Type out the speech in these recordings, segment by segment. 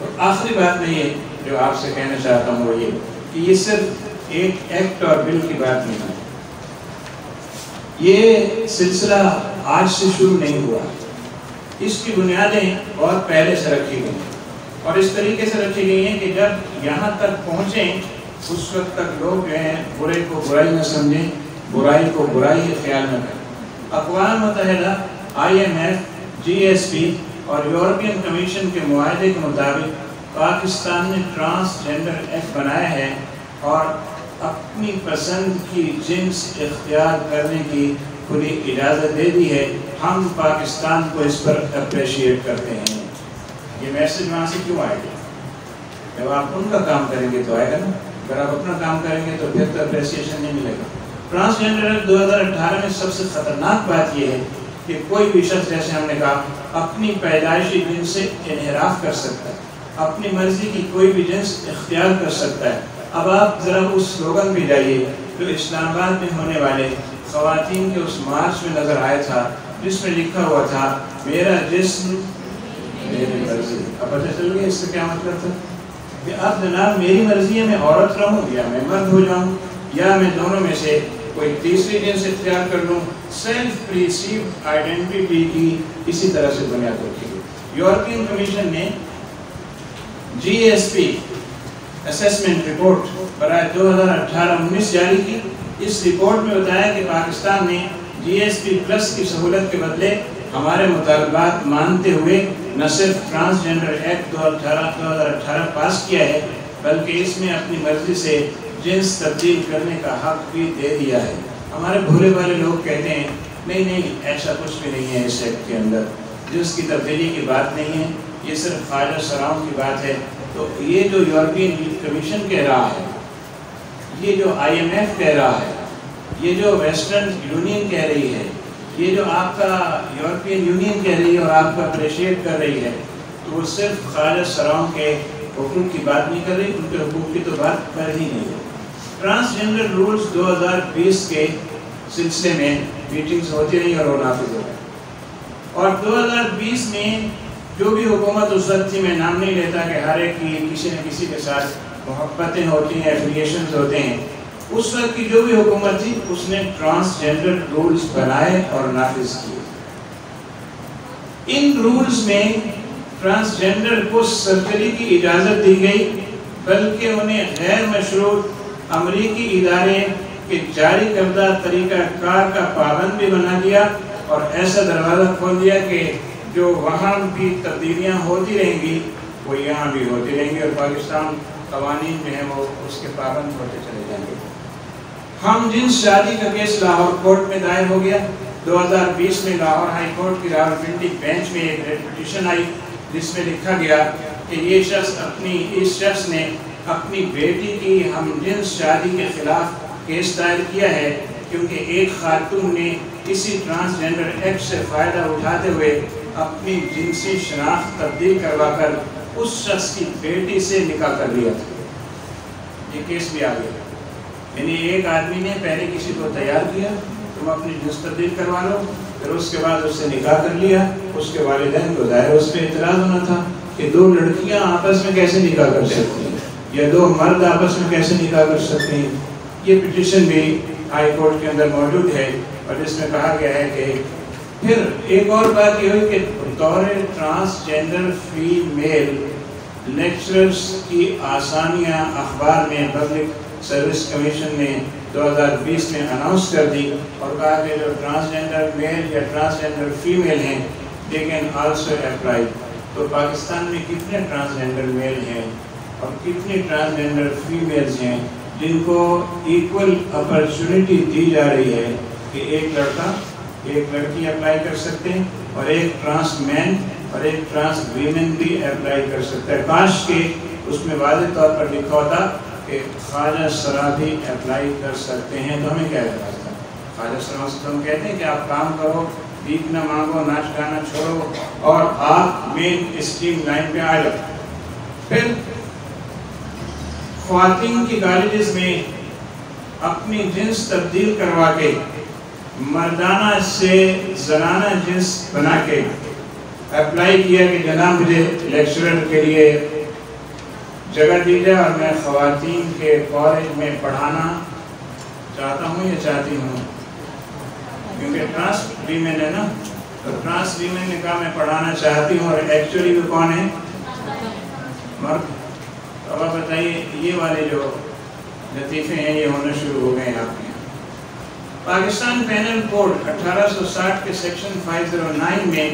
اور آخری بات میں یہ جو آپ سے کہنا چاہتا ہوں وہ یہ کہ یہ صرف ایک ایکٹ اور بل کی بات نہیں ہے. یہ سلسلہ آج سے شروع نہیں ہوا. اس کی بنیادیں بہت پہلے سے رکھی گئی ہیں اور اس طریقے سے رکھی گئی ہیں کہ جب یہاں تک پہنچیں اس وقت تک لوگ جو ہیں برے کو برائی نہ سمجھیں, برائی کو برائی خیال نہ کریں. اقوام متحدہ, IMF, GSP اور یورپین کمیشن کے معاہدے کے مطابق پاکستان نے ٹرانسجنڈر ایکٹ بنایا ہے اور اپنی پسند کی جنس اختیار کرنے کی کھلی اجازت دے دی ہے. ہم پاکستان کو اس پر اپریشیٹ کرتے ہیں. یہ میسج وہاں سے کیوں آئے گا؟ جب آپ ان کا کام کریں گے تو آئے گا نا. اگر آپ اپنا کام کریں گے تو پھر تو اپریسیشن نہیں ملے گا. ٹرانسجنڈر ایکٹ 2018 میں سب سے خطرناک بات یہ ہے کہ کوئی بھی شخص, جیسے ہم نے کہا, اپنی پیدائشی جنس سے انحراف کر سکتا ہے, اپنی مرضی کی کوئی بھی جنس اختیار کر سکتا ہے. اب آپ ذرا اس سلوگن پہ جائیے جو اسلام آباد میں ہونے والے خواتین کے اس مارچ میں نظر آیا تھا جس میں لکھا ہوا تھا میرا جسم میری مرضی. اب پتہ چل گیا اس سے کیا مطلب تھا کہ اب جناب میری مرضی ہے میں عورت رہوں یا میں مرد ہو جاؤں یا میں دونوں میں سے کوئی تیسری جنس اختیار کر لوں. سیلف پریسیوڈ آئیڈینٹی کی اسی طرح سے بنیاد رکھی گئی. یورپین کمیشن نے GSP اسیسمنٹ رپورٹ برائے 2018-19 جاری کی. اس رپورٹ میں بتایا کہ پاکستان نے GSP پلس کی سہولت کے بدلے ہمارے مطالبات مانتے ہوئے نہ صرف ٹرانسجنڈر ایکٹ 2018 پاس کیا ہے بلکہ اس میں اپنی مرضی سے جنس تبدیل کرنے کا حق بھی دے دیا ہے. ہمارے بھولے والے لوگ کہتے ہیں نہیں ایسا کچھ بھی نہیں ہے اس ایکٹ کے اندر, جنس کی تبدیلی کی بات نہیں ہے, یہ صرف خواجہ سراؤں کی بات ہے. تو یہ جو یورپین کمیشن کہہ رہا ہے, یہ جو IMF کہہ رہا ہے, یہ جو ویسٹرن یونین کہہ رہی ہے, یہ جو آپ کا یورپین یونین کہہ رہی ہے اور آپ کا اپریشیٹ کر رہی ہے, تو وہ صرف خواجہ سراؤں کے حقوق کی بات نہیں کر رہی, ان کے حقوق کی تو بات کر ہی نہیں ہے. ٹرانسجنڈر رولز 2020 کے سلسلے میں میٹنگز ہوتی رہی اور وہ نافذ ہو گئے. اور 2020 میں جو بھی حکومت اس وقت تھی, میں نام نہیں لیتا کہ ہر ایک کی کسی نہ کسی کے ساتھ محبتیں ہوتی ہیں, ایفیلیشنز ہوتے ہیں, اس وقت کی جو بھی حکومت تھی اس نے ٹرانسجنڈر رولز بنائے اور نافذ کیے. ان رولز میں ٹرانسجنڈر کو سرجری کی اجازت دی گئی بلکہ انہیں غیر مشروط امریکی ادارے کے جاری کردہ طریقہ کار کا پابند بھی بنا دیا اور ایسا دروازہ کھول دیا کہ جو وہاں بھی تبدیلیاں ہوتی رہیں گی وہ یہاں بھی ہوتی رہیں گی اور پاکستان قوانین جو ہیں وہ اس کے پابند ہوتے چلے جائیں گے. ہم جنس شادی کا کیس لاہور کورٹ میں دائر ہو گیا. 2020 میں لاہور ہائی کورٹ کی راولپنڈی بینچ میں ایک ریٹ پٹیشن آئی جس میں لکھا گیا کہ اس شخص نے اپنی بیٹی کی ہم جنس شادی کے خلاف کیس دائر کیا ہے کیونکہ ایک خاتون نے اسی ٹرانسجنڈر ایکٹ سے فائدہ اٹھاتے ہوئے اپنی جنسی شناخت تبدیل کروا کر اس شخص کی بیٹی سے نکاح کر لیا تھا. یہ کیس بھی آ گیا. یعنی ایک آدمی نے پہلے کسی کو تیار کیا, تم اپنی جنس تبدیل کروا لو, پھر اس کے بعد اس سے نکاح کر لیا. اس کے والدین کو ظاہر اس پہ اعتراض ہونا تھا کہ دو لڑکیاں آپس میں کیسے نکاح کر سکتی ہیں یا دو مرد آپس میں کیسے نکاح کر سکتے ہیں. یہ پٹیشن بھی ہائی کورٹ کے اندر موجود ہے اور جس میں کہا گیا ہے کہ پھر ایک اور بات یہ ہوئی کہ بطور ٹرانسجنڈر فیمیل لیکچررز کی آسانیاں اخبار میں پبلک سروس کمیشن نے 2020 میں اناؤنس کر دی اور کہا کہ جو ٹرانسجنڈر میل یا ٹرانسجنڈر فیمیل ہیں they can also apply. تو پاکستان میں کتنے ٹرانسجنڈر میل ہیں اور کتنے ٹرانسجنڈر فیمیلز ہیں جن کو ایکول اپرچونٹی دی جا رہی ہے کہ ایک لڑکا ایک لڑکی اپلائی کر سکتے ہیں اور ایک ٹرانس مین اور ایک ٹرانس ویمن بھی اپلائی کر سکتا ہے. کاش کہ اس میں واضح طور پر لکھا ہوتا کہ خواجہ سرا بھی اپلائی کر سکتے ہیں. تو ہمیں کیا اعتراض تھا؟ خواجہ سرا سے ہم کہتے ہیں کہ آپ کام کرو, بھیک نہ مانگو, ناچ گانا چھوڑو اور آپ مین اسٹریم لائن پہ آ جاؤ. پھر خواتین کی کالجز میں اپنی جنس تبدیل کروا کے مردانہ سے زنانہ جنس بنا کے اپلائی کیا کہ جناب مجھے لیکچرر کے لیے جگہ دی جائے اور میں خواتین کے کالج میں پڑھانا چاہتا ہوں یا چاہتی ہوں، کیونکہ ٹرانس ویمن ہے نا، تو ٹرانس ویمن نے کہا میں پڑھانا چاہتی ہوں، اور ایکچولی وہ کون ہے؟ مرد۔ اب آپ بتائیے یہ والے جو لطیفے ہیں یہ ہونا شروع ہو گئے ہیں آپ کے یہاں۔ پاکستان پینل کوڈ 1860 کے سیکشن 509 میں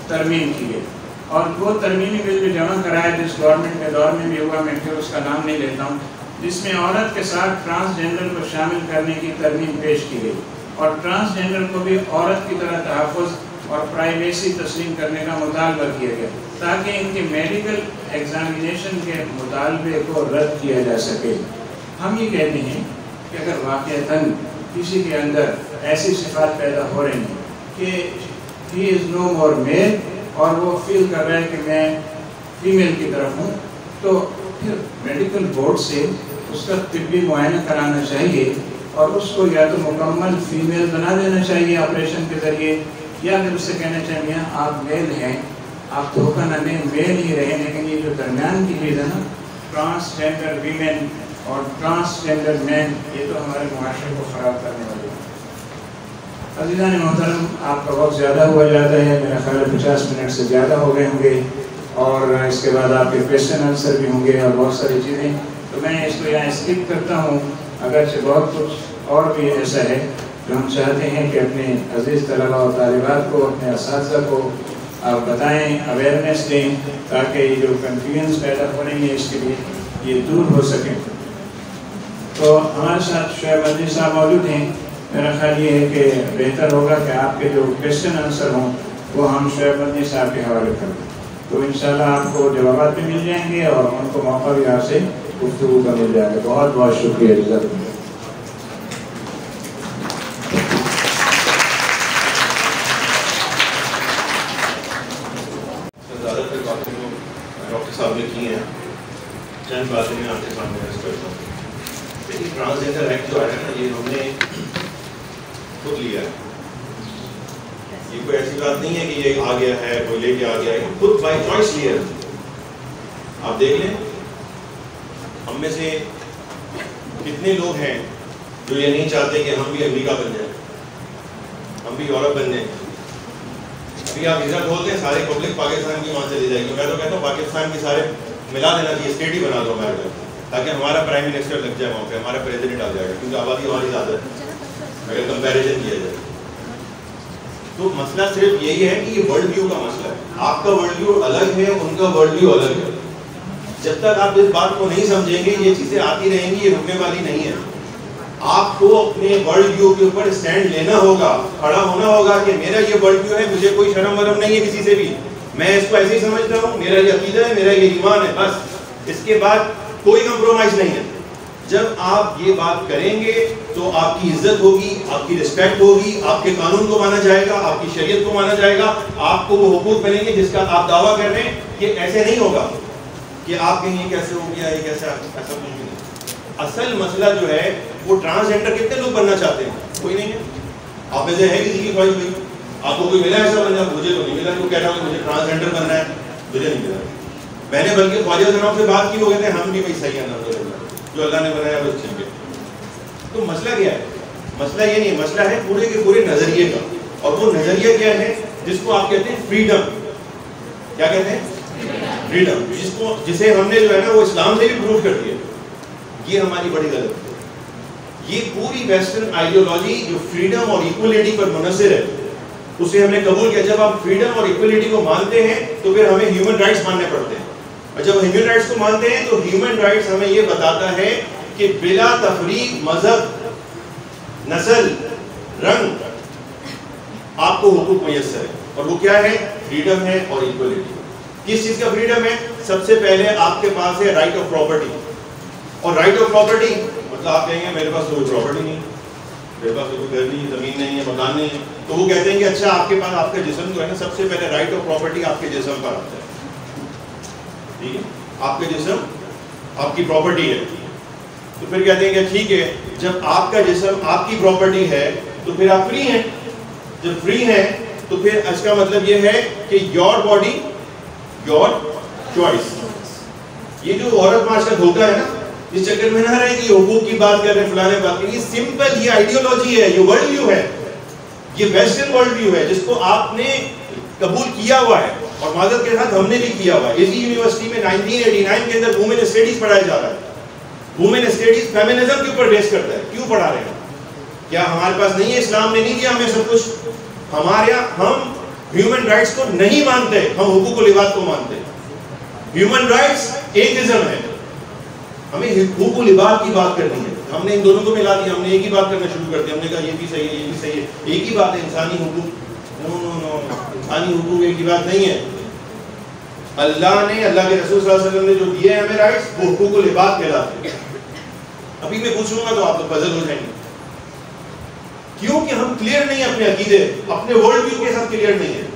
ترمیم کی گئی، اور وہ ترمیمی بل جو جمع کرایا جس گورنمنٹ کے دور میں بھی ہوا، میں پھر اس کا نام نہیں لیتا ہوں، جس میں عورت کے ساتھ ٹرانسجنڈر کو شامل کرنے کی ترمیم پیش کی گئی، اور ٹرانسجنڈر کو بھی عورت کی طرح تحفظ اور پرائیویسی تسلیم کرنے کا مطالبہ کیا گیا، تاکہ ان کے میڈیکل ایگزامینیشن کے مطالبے کو رد کیا جا سکے۔ ہم یہ کہتے ہیں کہ اگر واقعتاً کسی کے اندر ایسی صفات پیدا ہو رہی ہیں کہ he is no more male اور وہ فیل کر رہا ہے کہ میں فیمیل کی طرف ہوں، تو پھر میڈیکل بورڈ سے اس کا طبی معائنہ کرانا چاہیے، اور اس کو یا تو مکمل فیمیل بنا دینا چاہیے آپریشن کے ذریعے، یا پھر اس سے کہنا چاہیے آپ میل ہیں، آپ دھوکہ نہ دیں، میل ہی رہیں، لیکن یہ جو درمیان کی چیز ہے نا، ٹرانسجنڈر ویمن اور ٹرانسجنڈر مین، یہ تو ہمارے معاشرے کو خراب کرنے والی ہے۔ عزیزان محترم، آپ کا وقت زیادہ ہوا جاتا ہے، میرا خیال ہے 50 منٹ سے زیادہ ہو گئے ہوں گے، اور اس کے بعد آپ کے کویسچن آنسر بھی ہوں گے اور بہت ساری چیزیں، تو میں اس کو یہاں اسکپ کرتا ہوں، اگرچہ بہت کچھ اور بھی ایسا ہے جو ہم چاہتے ہیں کہ اپنے عزیز طلباء اور طالبات کو، اپنے اساتذہ کو آپ بتائیں، اویئرنیس دیں، تاکہ یہ جو کنفیوژنس پیدا ہو رہی ہے اس کے لیے یہ دور ہو سکیں۔ تو ہمارے ساتھ شعیب مدنی صاحب موجود ہیں، میرا خیال یہ ہے کہ بہتر ہوگا کہ آپ کے جو کویسچن آنسر ہوں وہ ہم شعیب مدنی صاحب کے حوالے کر دیں، تو انشاءاللہ آپ کو جوابات بھی مل جائیں گے اور ان کو موقع بھی آپ سے گفتگو کا مل جائے گا۔ بہت بہت شکریہ جزاک اللہ۔ ڈاکٹر صاحب نے کی ہیں، چند باتیں میں آپ کے سامنے عرض کرتا ہوں۔ لیکن ٹرانسجنڈر ایکٹ جو ہے نا، یہ ہم نے خود لیا ہے، یہ کوئی ایسی بات نہیں ہے کہ یہ آ گیا ہے، کوئی لے کے آ گیا ہے، خود بائی چوائس لیا ہے۔ آپ دیکھ لیں ہم میں سے کتنے لوگ ہیں جو یہ نہیں چاہتے کہ ہم بھی امریکہ بن جائیں، ہم بھی یورپ بن جائیں۔ ابھی آپ ویزا کھولتے ہیں، سارے پبلک پاکستان کی وہاں سے لے جائے گی۔ میں تو کہتا ہوں پاکستان کے سارے ملا دینا چاہیے، اسٹیٹ ہی بنا دو ہمارے گھر، تاکہ ہمارا پرائم منسٹر لگ جائے وہاں پہ، ہمارا پریزیڈنٹ آ جائے گا، کیونکہ آبادی ہماری زیادہ ہے اگر کمپیریزن کیا جائے۔ تو مسئلہ صرف یہی ہے کہ یہ ورلڈ ویو کا مسئلہ ہے، آپ کا ورلڈ ویو الگ ہے، ان کا ورلڈ ویو الگ ہے۔ جب تک آپ اس بات کو نہیں سمجھیں گے یہ چیزیں آتی رہیں گی، یہ رکنے والی نہیں ہے۔ آپ کو اپنے ورلڈ ویو کے اوپر اسٹینڈ لینا ہوگا، کھڑا ہونا ہوگا کہ میرا یہ ورلڈ ویو ہے، مجھے کوئی شرم ورم نہیں ہے کسی سے بھی، میں اس کو ایسے ہی سمجھتا ہوں، میرا یہ عقیدہ ہے، میرا یہ ایمان ہے، بس اس کے بعد کوئی کمپرومائز نہیں ہے۔ جب آپ یہ بات کریں گے تو آپ کی عزت ہوگی، آپ کی رسپیکٹ ہوگی، آپ کے قانون کو مانا جائے گا، آپ کی شریعت کو مانا جائے گا، آپ کو وہ حقوق ملیں گے جس کا آپ دعویٰ کر رہے ہیں۔ یہ ایسے نہیں ہوگا کہ آپ کہیں یہ کیسے ہو گیا، یہ کیسے، ایسا کچھ بھی نہیں۔ اصل مسئلہ جو ہے وہ ٹرانسجنڈر کتنے لوگ بننا چاہتے ہیں؟ کوئی نہیں ہے۔ آپ میں سے ہے کسی کی خواہش ہوئی؟ آپ کو کوئی ملا ایسا بننا؟ مجھے تو نہیں ملا جو کہہ رہا ہوں کہ مجھے ٹرانسجنڈر بننا ہے، مجھے نہیں ملا۔ میں نے بلکہ خواجہ صاحب سے بات کی، وہ کہتے ہیں ہم بھی بھائی صحیح ہے نا، جو اللہ نے بنایا بس ٹھیک ہے۔ تو مسئلہ کیا ہے؟ مسئلہ یہ نہیں، مسئلہ ہے پورے کے پورے نظریے کا، اور وہ نظریہ کیا ہے جس کو آپ کہتے ہیں فریڈم۔ کیا کہتے ہیں؟ فریڈم، جسے ہم نے جو ہے نا وہ اسلام سے بھی پروو کر دیا۔ یہ ہماری بڑی غلط ہے۔ یہ پوری ویسٹرن آئیڈیالوجی جو فریڈم اور ایکولیٹی پر منحصر ہے اسے ہم نے قبول کیا۔ جب آپ فریڈم اور ایکولیٹی کو مانتے ہیں تو پھر ہمیں ہیومن رائٹس ماننے پڑتے ہیں، اور جب ہیومن رائٹس کو مانتے ہیں تو ہیومن رائٹس ہمیں یہ بتاتا ہے کہ بلا تفریق مذہب، نسل، رنگ آپ کو حقوق میسر ہے، اور وہ کیا ہے؟ فریڈم ہے اور ایکولیٹی۔ کس چیز کا فریڈم ہے؟ سب سے پہلے آپ کے پاس ہے رائٹ آف پراپرٹی، اور رائٹ آف پراپرٹی مطلب آپ کہیں گے میرے پاس کوئی پراپرٹی نہیں، میرے پاس کوئی گھر نہیں، زمین نہیں ہے، مکان نہیں ہے، تو وہ کہتے ہیں کہ اچھا آپ کے پاس آپ کا جسم جو ہے نا، سب سے پہلے رائٹ آف پراپرٹی آپ کے جسم پر آتا ہے، ٹھیک ہے؟ آپ کا جسم آپ کی پراپرٹی ہے، تو پھر کہتے ہیں کہ ٹھیک ہے جب آپ کا جسم آپ کی پراپرٹی ہے تو پھر آپ فری ہیں۔ جب فری ہیں تو پھر اس کا مطلب یہ ہے کہ یور باڈی یور چوائس، یہ جو عورت مارچ کا دھوکہ ہے نا، اس چکر میں نہ رہے کہ حقوق کی بات کر رہے ہیں، فلانے بات کر رہے ہیں، یہ سمپل یہ آئیڈیالوجی ہے، یہ ورلڈ ویو ہے، یہ ویسٹرن ورلڈ ویو ہے جس کو آپ نے قبول کیا ہوا ہے، اور معذرت کے ساتھ ہم نے بھی کیا ہوا ہے۔ اسی یونیورسٹی میں 1989 کے اندر وومن اسٹڈیز پڑھایا جا رہا ہے۔ وومن اسٹڈیز فیمنزم کے اوپر بیس کرتا ہے، کیوں پڑھا رہے ہیں؟ کیا ہمارے پاس نہیں ہے؟ اسلام نے نہیں دیا ہمیں سب کچھ؟ ہمارے یہاں ہم ہیومن رائٹس کو نہیں مانتے، ہم حقوق و لباس کو مانتے ہیں۔ ہیومن رائٹس ایکزم ہے، ہمیں حقوق و لباس کی بات کرنی ہے، ہم نے ان دونوں کو ملا دیا، ہم نے ایک ہی بات کرنا شروع کر دیا، ہم نے کہا یہ بھی صحیح ہے، یہ بھی صحیح ہے، ایک ہی بات ہے انسانی حقوق۔ نو نو نو، انسانی حقوق ایک ہی بات نہیں ہے۔ اللہ نے، اللہ کے رسول صلی اللہ علیہ وسلم نے جو دیے ہیں ہمیں رائٹس، وہ حقوق و لباس کہلاتے ہیں۔ ابھی میں پوچھوں گا تو آپ تو پزل ہو جائیں گے، کیونکہ ہم کلیئر نہیں ہیں اپنے عقیدے، اپنے ورلڈ ویو کے ساتھ کلیئر نہیں ہے۔